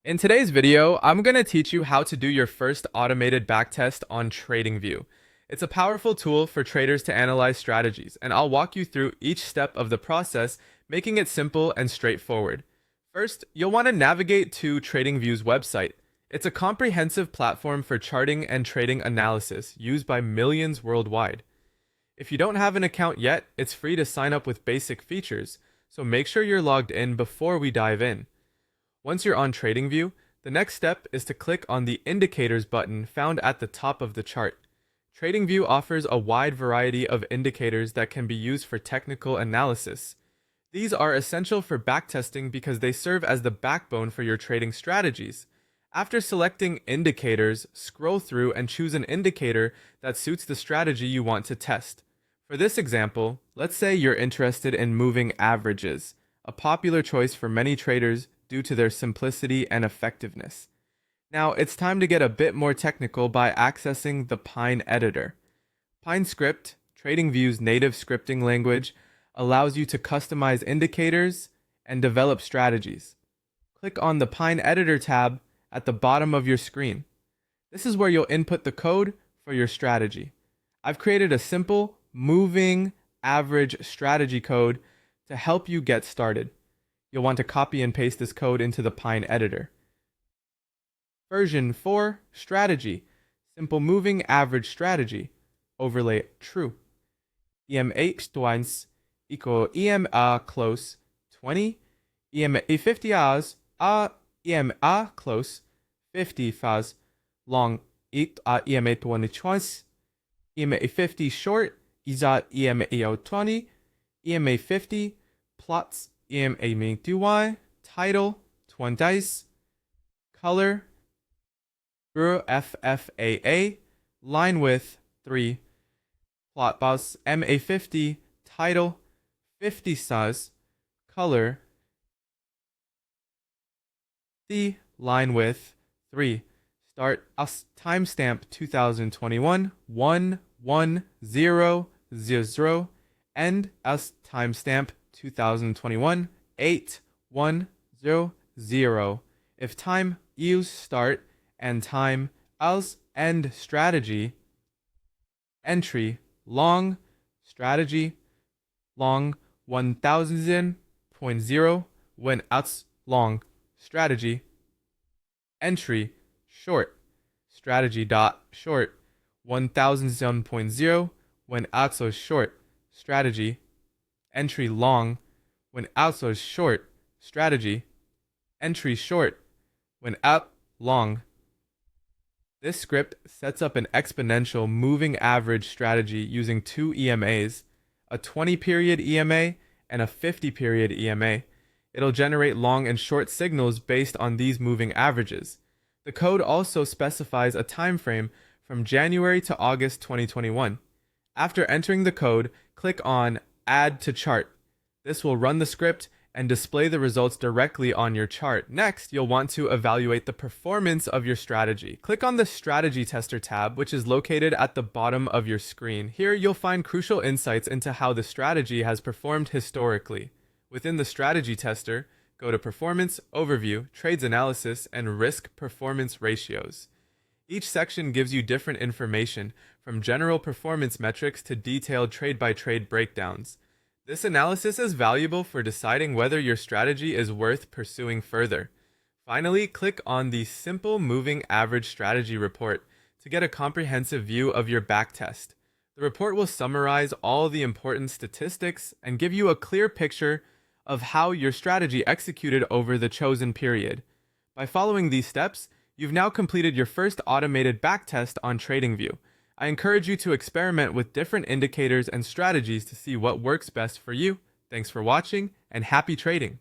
In today's video, I'm going to teach you how to do your first automated backtest on TradingView. It's a powerful tool for traders to analyze strategies, and I'll walk you through each step of the process, making it simple and straightforward. First, you'll want to navigate to TradingView's website. It's a comprehensive platform for charting and trading analysis used by millions worldwide. If you don't have an account yet, it's free to sign up with basic features, so make sure you're logged in before we dive in. Once you're on TradingView, the next step is to click on the Indicators button found at the top of the chart. TradingView offers a wide variety of indicators that can be used for technical analysis. These are essential for backtesting because they serve as the backbone for your trading strategies. After selecting Indicators, scroll through and choose an indicator that suits the strategy you want to test. For this example, let's say you're interested in moving averages, a popular choice for many traders due to their simplicity and effectiveness. Now, it's time to get a bit more technical by accessing the Pine editor. PineScript, TradingView's native scripting language, allows you to customize indicators and develop strategies. Click on the Pine editor tab at the bottom of your screen. This is where you'll input the code for your strategy. I've created a simple moving average strategy code to help you get started. You'll want to copy and paste this code into the Pine editor. Version 4 Strategy Simple Moving Average Strategy Overlay True EMA Stoins equal EMA close 20 EMA 50 hours EMA close 50 phase long EMA 20 choice EMA 50 short is EMA 20 EMA 50 plots EMA mean DY, title, 20 dice, color, FFAA, line width, 3, plot boss, MA50, title, 50 size, color, C, line width, 3, start as timestamp 2021, 11000, end as timestamp 2021 8100. If time use start and time as end strategy entry long strategy long 1000.0 when outs long strategy entry short strategy dot short 1000.0 when outs short strategy entry long when also short strategy entry short when out long. This script sets up an exponential moving average strategy using two EMAs, a 20 period EMA and a 50 period EMA. It'll generate long and short signals based on these moving averages. The code also specifies a time frame from January to August 2021. After entering the code, click on Add to Chart. This will run the script and display the results directly on your chart. Next, you'll want to evaluate the performance of your strategy. Click on the Strategy Tester tab, which is located at the bottom of your screen. Here, you'll find crucial insights into how the strategy has performed historically. Within the Strategy Tester, go to Performance, Overview, Trades Analysis, and Risk Performance Ratios. Each section gives you different information, from general performance metrics to detailed trade-by-trade breakdowns. This analysis is valuable for deciding whether your strategy is worth pursuing further. Finally, click on the Simple Moving Average Strategy report to get a comprehensive view of your backtest. The report will summarize all the important statistics and give you a clear picture of how your strategy executed over the chosen period. By following these steps, you've now completed your first automated backtest on TradingView. I encourage you to experiment with different indicators and strategies to see what works best for you. Thanks for watching, and happy trading!